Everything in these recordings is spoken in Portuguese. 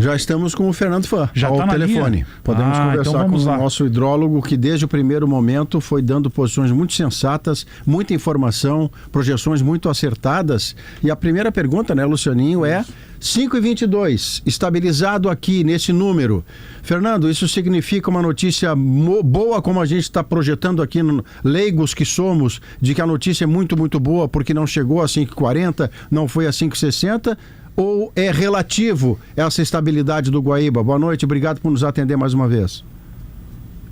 Já estamos com o Fernando Fã ao telefone. Linha? Podemos conversar então com lá. O nosso hidrólogo, que desde o primeiro momento foi dando posições muito sensatas, muita informação, projeções muito acertadas. E a primeira pergunta, né, Lucianinho, é 5,22, estabilizado aqui nesse número. Fernando, isso significa uma notícia boa, como a gente está projetando aqui, leigos que somos, de que a notícia é muito, muito boa, porque não chegou a 5,40, não foi a 5,60, ou é relativo essa estabilidade do Guaíba? Boa noite, obrigado por nos atender mais uma vez.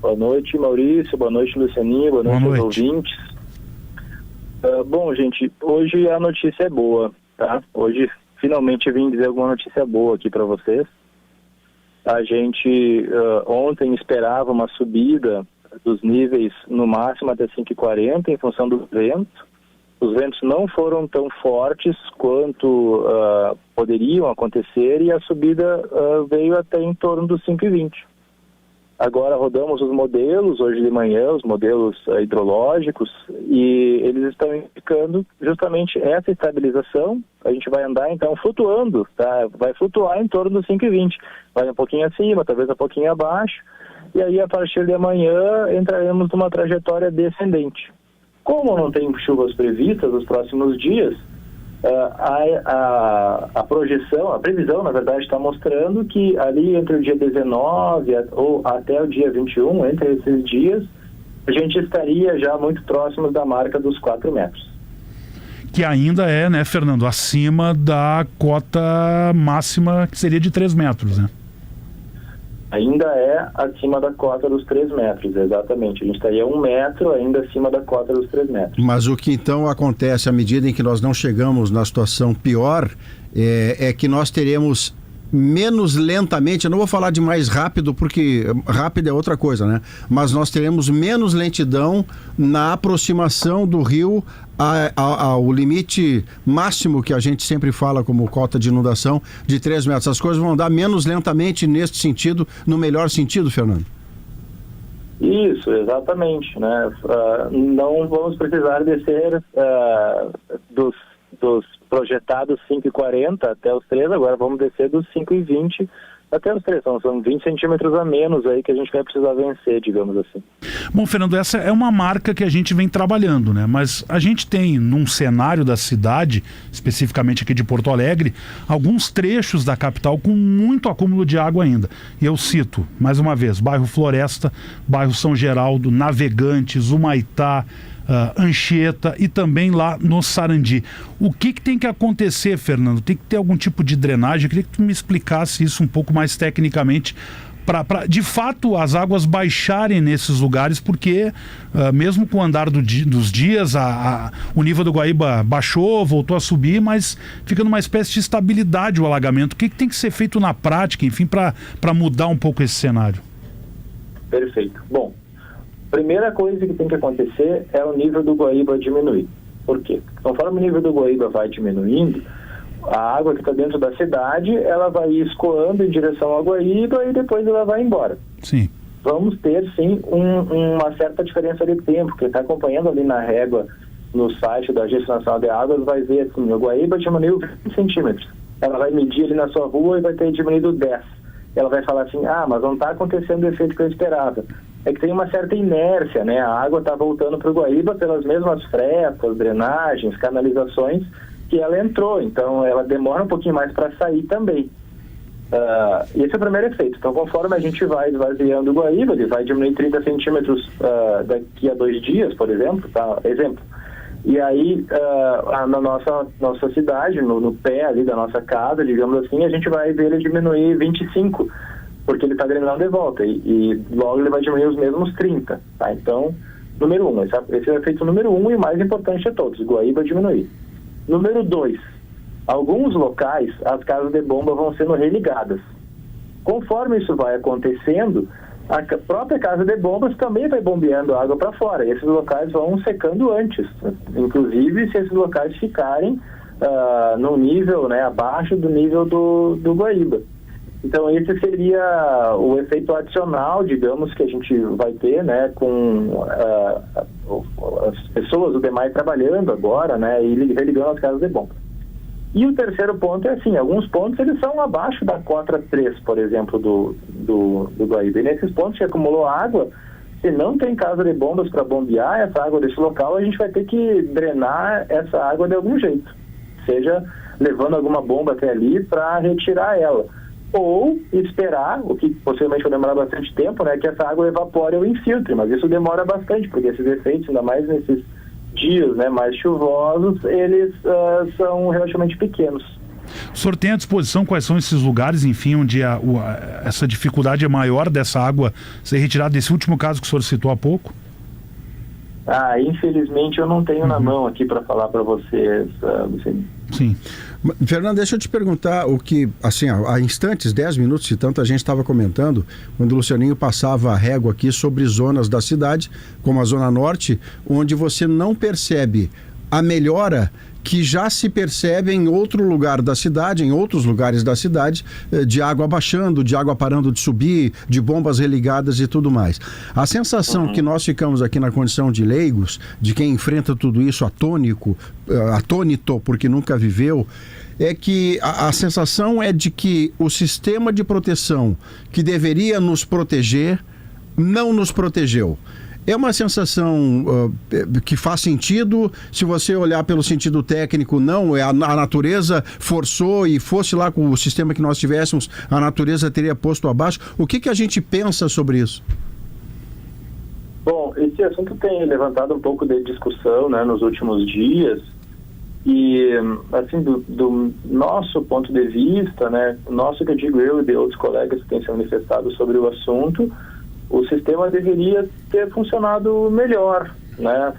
Boa noite, Maurício, boa noite, Lucianinho, boa noite aos ouvintes. Bom, gente, hoje a notícia é boa, tá? Hoje finalmente vim dizer alguma notícia boa aqui para vocês. A gente ontem esperava uma subida dos níveis no máximo até 5,40 em função do vento. Os ventos não foram tão fortes quanto poderiam acontecer e a subida veio até em torno dos 5,20. Agora rodamos os modelos, hoje de manhã, os modelos hidrológicos, e eles estão indicando justamente essa estabilização. A gente vai andar, então, flutuando, tá? Vai flutuar em torno dos 5,20. Vai um pouquinho acima, talvez um pouquinho abaixo, e aí, a partir de amanhã, entraremos numa trajetória descendente. Como não tem chuvas previstas nos próximos dias, a projeção, a previsão, na verdade, está mostrando que ali entre o dia 19 ou até o dia 21, entre esses dias, a gente estaria já muito próximo da marca dos 4 metros. Que ainda é, né, Fernando, acima da cota máxima, que seria de 3 metros, né? Ainda é acima da cota dos 3 metros, exatamente. A gente estaria 1 metro ainda acima da cota dos 3 metros. Mas o que então acontece à medida em que nós não chegamos na situação pior é que nós teremos menos lentamente, eu não vou falar de mais rápido, porque rápido é outra coisa, né? Mas nós teremos menos lentidão na aproximação do rio ao limite máximo que a gente sempre fala como cota de inundação de 3 metros. As coisas vão andar menos lentamente neste sentido, no melhor sentido, Fernando? Isso, exatamente, né? Não vamos precisar descer dos projetados 5,40 até os 3, agora vamos descer dos 5,20 até os 3. São 20 centímetros a menos aí que a gente vai precisar vencer, digamos assim. Bom, Fernando, essa é uma marca que a gente vem trabalhando, né? Mas a gente tem, num cenário da cidade, especificamente aqui de Porto Alegre, alguns trechos da capital com muito acúmulo de água ainda. E eu cito, mais uma vez, bairro Floresta, bairro São Geraldo, Navegantes, Humaitá, Anchieta e também lá no Sarandi. O que tem que acontecer, Fernando? Tem que ter algum tipo de drenagem? Eu queria que tu me explicasse isso um pouco mais tecnicamente, para de fato as águas baixarem nesses lugares, porque mesmo com o andar dos dias o nível do Guaíba baixou, voltou a subir, mas fica numa espécie de estabilidade o alagamento. O que tem que ser feito na prática, enfim, para mudar um pouco esse cenário? Perfeito. Bom, primeira coisa que tem que acontecer é o nível do Guaíba diminuir. Por quê? Conforme o nível do Guaíba vai diminuindo, a água que está dentro da cidade, ela vai escoando em direção ao Guaíba e depois ela vai embora. Sim. Vamos ter, sim, uma certa diferença de tempo. Quem está acompanhando ali na régua, no site da Agência Nacional de Águas, vai ver assim, o Guaíba diminuiu 20 centímetros. Ela vai medir ali na sua rua e vai ter diminuído 10. Ela vai falar assim, mas não está acontecendo o efeito que eu esperava. É que tem uma certa inércia, né? A água está voltando para o Guaíba pelas mesmas frestas, drenagens, canalizações que ela entrou. Então, ela demora um pouquinho mais para sair também. Esse é o primeiro efeito. Então, conforme a gente vai esvaziando o Guaíba, ele vai diminuir 30 centímetros daqui a 2 dias, por exemplo. Tá? Exemplo. E aí, na nossa cidade, no pé ali da nossa casa, digamos assim, a gente vai ver ele diminuir 25, porque ele está drenando de volta, e logo ele vai diminuir os mesmos 30, tá? Então, número 1, esse é o efeito número 1 e o mais importante de todos, Guaíba diminuir. Número 2, alguns locais, as casas de bomba vão sendo religadas. Conforme isso vai acontecendo, a própria casa de bombas também vai bombeando água para fora, e esses locais vão secando antes, inclusive se esses locais ficarem no nível, né, abaixo do nível do Guaíba. Então, esse seria o efeito adicional, digamos, que a gente vai ter, né, com as pessoas do DEMAI trabalhando agora, né, e religando as casas de bomba. E o terceiro ponto é assim, alguns pontos eles são abaixo da cota 3, por exemplo, do Guaíba. E nesses pontos que acumulou água, se não tem casa de bombas para bombear essa água desse local, a gente vai ter que drenar essa água de algum jeito. Seja levando alguma bomba até ali para retirar ela. Ou esperar, o que possivelmente vai demorar bastante tempo, né, que essa água evapore ou infiltre. Mas isso demora bastante, porque esses efeitos, ainda mais nesses dias, né, mais chuvosos, eles são relativamente pequenos. O senhor tem à disposição quais são esses lugares, enfim, onde essa dificuldade é maior dessa água ser retirada, desse último caso que o senhor citou há pouco? Infelizmente eu não tenho na mão aqui para falar para vocês, Luciano. Sim. Fernando, deixa eu te perguntar o que, assim, há instantes, 10 minutos, se tanto a gente estava comentando, quando o Lucianinho passava a régua aqui sobre zonas da cidade, como a Zona Norte, onde você não percebe a melhora que já se percebe em outro lugar da cidade, em outros lugares da cidade, de água baixando, de água parando de subir, de bombas religadas e tudo mais. A sensação que nós ficamos aqui na condição de leigos, de quem enfrenta tudo isso atônito, porque nunca viveu, é que a sensação é de que o sistema de proteção que deveria nos proteger, não nos protegeu. É uma sensação que faz sentido, se você olhar pelo sentido técnico, não, a natureza forçou e fosse lá com o sistema que nós tivéssemos, a natureza teria posto abaixo. O que a gente pensa sobre isso? Bom, esse assunto tem levantado um pouco de discussão, né, nos últimos dias, e assim, do nosso ponto de vista, né, nosso que eu digo eu e de outros colegas que têm se manifestado sobre o assunto, o sistema deveria ter funcionado melhor, né?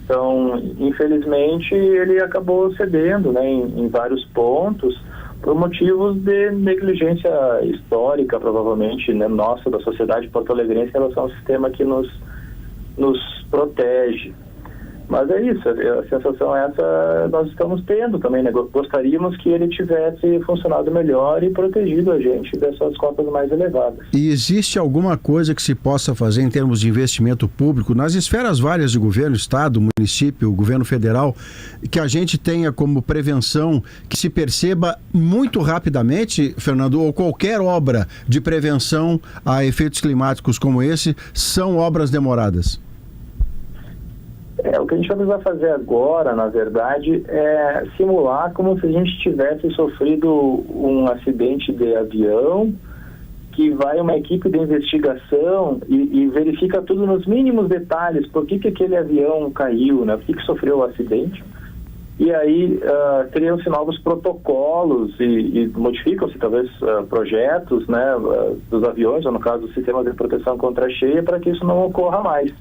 Então, infelizmente, ele acabou cedendo, né, em vários pontos, por motivos de negligência histórica, provavelmente, né, nossa, da sociedade porto-alegrense, em relação ao sistema que nos protege. Mas é isso, a sensação essa nós estamos tendo também, né? Gostaríamos que ele tivesse funcionado melhor e protegido a gente dessas cotas mais elevadas. E existe alguma coisa que se possa fazer em termos de investimento público, nas esferas várias de governo, estado, município, governo federal, que a gente tenha como prevenção, que se perceba muito rapidamente, Fernando, ou qualquer obra de prevenção a efeitos climáticos como esse, são obras demoradas? O que a gente vai precisar fazer agora, na verdade, é simular como se a gente tivesse sofrido um acidente de avião, que vai uma equipe de investigação e verifica tudo nos mínimos detalhes, por que aquele avião caiu, né? Por que sofreu o acidente. E aí criam-se novos protocolos e modificam-se talvez projetos, né, dos aviões, ou no caso do sistema de proteção contra a cheia, para que isso não ocorra mais.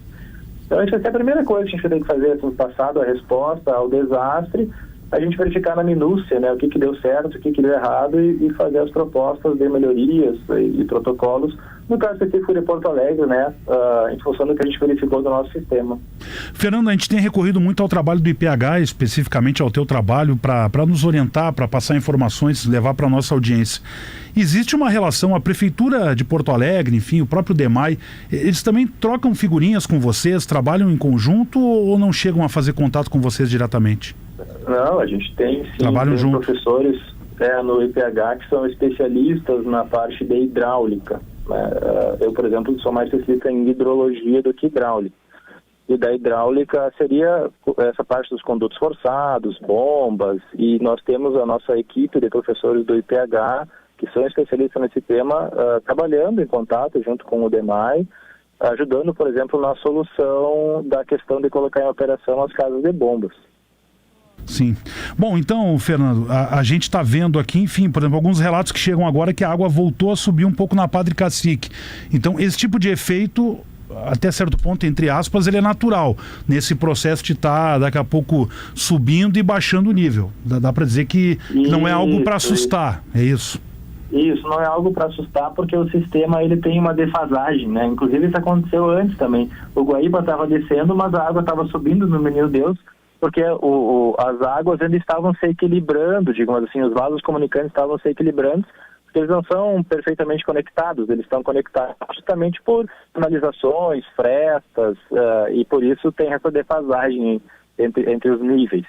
Então, essa é a primeira coisa que a gente tem que fazer, assim, passado a resposta ao desastre, a gente verificar na minúcia, né, o que deu certo, o que deu errado e fazer as propostas de melhorias e protocolos, no caso específico de Porto Alegre, né, em função do que a gente verificou do nosso sistema. Fernando, a gente tem recorrido muito ao trabalho do IPH, especificamente ao teu trabalho, para nos orientar, para passar informações, levar para a nossa audiência. Existe uma relação, a Prefeitura de Porto Alegre, enfim, o próprio DEMAI, eles também trocam figurinhas com vocês, trabalham em conjunto ou não chegam a fazer contato com vocês diretamente? Não, a gente tem sim, trabalham junto. Professores no IPH que são especialistas na parte de hidráulica. Eu, por exemplo, sou mais especialista em hidrologia do que hidráulica. E da hidráulica seria essa parte dos condutos forçados, bombas, e nós temos a nossa equipe de professores do IPH que são especialistas nesse tema, trabalhando em contato junto com o DEMAI, ajudando, por exemplo, na solução da questão de colocar em operação as casas de bombas. Sim. Bom, então, Fernando, a gente está vendo aqui, enfim, por exemplo, alguns relatos que chegam agora que a água voltou a subir um pouco na Padre Cacique. Então, esse tipo de efeito, até certo ponto, entre aspas, ele é natural, nesse processo de estar, daqui a pouco, subindo e baixando o nível. Dá para dizer que não é algo para assustar, é isso? Isso, não é algo para assustar, porque o sistema ele tem uma defasagem, né? Inclusive, isso aconteceu antes também. O Guaíba estava descendo, mas a água estava subindo no Menino Deus, porque as águas ainda estavam se equilibrando, digamos assim, os vasos comunicantes estavam se equilibrando, porque eles não são perfeitamente conectados, eles estão conectados justamente por canalizações, frestas, e por isso tem essa defasagem entre os níveis.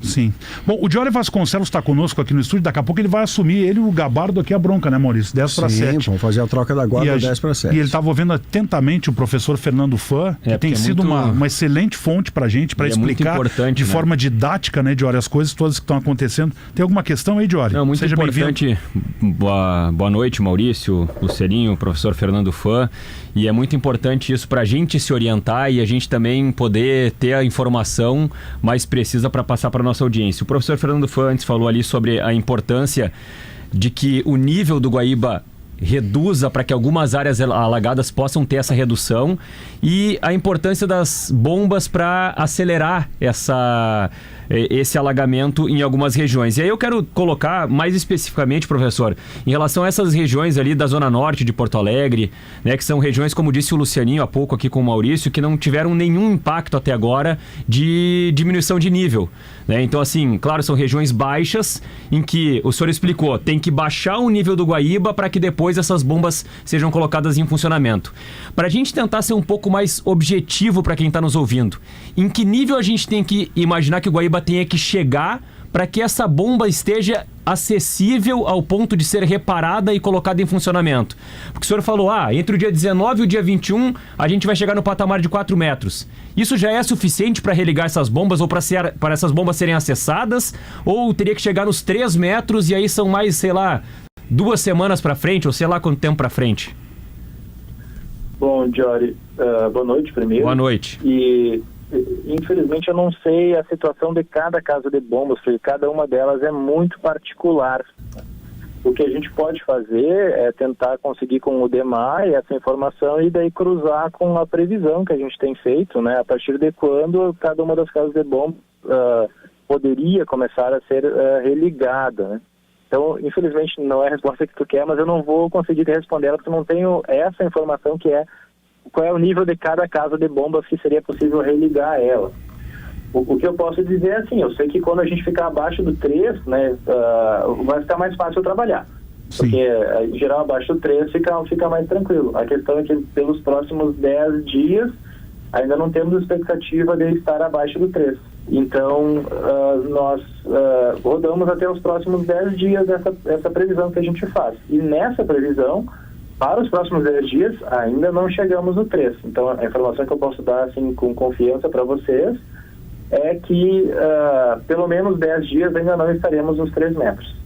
Sim. Bom, o Diori Vasconcelos está conosco aqui no estúdio, daqui a pouco ele vai assumir, o Gabardo aqui a bronca, né, Maurício? 10 para 7. Vamos fazer a troca da guarda 10 para 7. E ele estava ouvindo atentamente o professor Fernando Fã, que tem sido uma excelente fonte para a gente, para explicar de forma didática, né, Diori, as coisas todas que estão acontecendo. Tem alguma questão aí, Diori? Não, muito importante. Boa noite, Maurício, Lucerinho, professor Fernando Fã. E é muito importante isso para a gente se orientar e a gente também poder ter a informação mais precisa para passar para a nossa audiência. O professor Fernando Fã antes falou ali sobre a importância de que o nível do Guaíba reduza para que algumas áreas alagadas possam ter essa redução e a importância das bombas para acelerar esse alagamento em algumas regiões. E aí eu quero colocar mais especificamente, professor, em relação a essas regiões ali da Zona Norte de Porto Alegre, né, que são regiões, como disse o Lucianinho há pouco aqui com o Maurício, que não tiveram nenhum impacto até agora de diminuição de nível, né? Então, assim, claro, são regiões baixas em que o senhor explicou, tem que baixar o nível do Guaíba para que depois essas bombas sejam colocadas em funcionamento. Para a gente tentar ser um pouco mais objetivo para quem está nos ouvindo, em que nível a gente tem que imaginar que o Guaíba tenha que chegar para que essa bomba esteja acessível ao ponto de ser reparada e colocada em funcionamento? Porque o senhor falou, entre o dia 19 e o dia 21 a gente vai chegar no patamar de 4 metros. Isso já é suficiente para religar essas bombas ou para essas bombas serem acessadas? Ou teria que chegar nos 3 metros e aí são mais, sei lá, 2 semanas para frente ou sei lá quanto tempo para frente? Bom, Diori, boa noite primeiro. Boa noite. E infelizmente eu não sei a situação de cada casa de bombas, porque cada uma delas é muito particular. O que a gente pode fazer é tentar conseguir com o DEMAI essa informação e daí cruzar com a previsão que a gente tem feito, né? A partir de quando cada uma das casas de bomba poderia começar a ser religada, né? Então, infelizmente, não é a resposta que tu quer, mas eu não vou conseguir te responder ela, porque eu não tenho essa informação que é qual é o nível de cada casa de bombas que seria possível religar ela. O que eu posso dizer é assim, eu sei que quando a gente ficar abaixo do 3, né, vai ficar mais fácil trabalhar. Sim. Porque, em geral, abaixo do 3 fica mais tranquilo. A questão é que pelos próximos 10 dias ainda não temos expectativa de estar abaixo do 3. Então, nós rodamos até os próximos 10 dias essa previsão que a gente faz. E nessa previsão, para os próximos 10 dias, ainda não chegamos no 3. Então, a informação que eu posso dar assim, com confiança para vocês é que pelo menos 10 dias ainda não estaremos nos 3 metros.